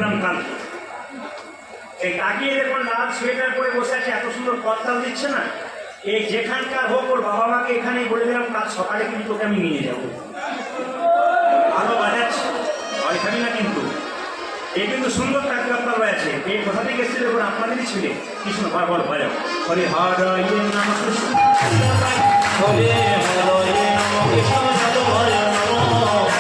বললাম কাল এই তাকিয়ে দেখুন লাল সোয়েটার পরে বসে আছে, এত সুন্দর করতাল দিচ্ছে না। এই যেখানকার হোক ওর বাবা মাকে এখানেই বলে দিলাম কাল সকালে কিন্তু তোকে আমি নিয়ে যাবো। ভালো বাজাচ্ছে, ভয় খাবি না কিন্তু। এই কিন্তু সুন্দর করতাল রয়েছে। এই কোথা থেকে এসেছে দেখুন, আপনাদেরই ছিলে। কৃষ্ণ বল বাজাও, হরে হরে নম কৃষ্ণ, হরে হরে নম কৃষ্ণ, হরে নম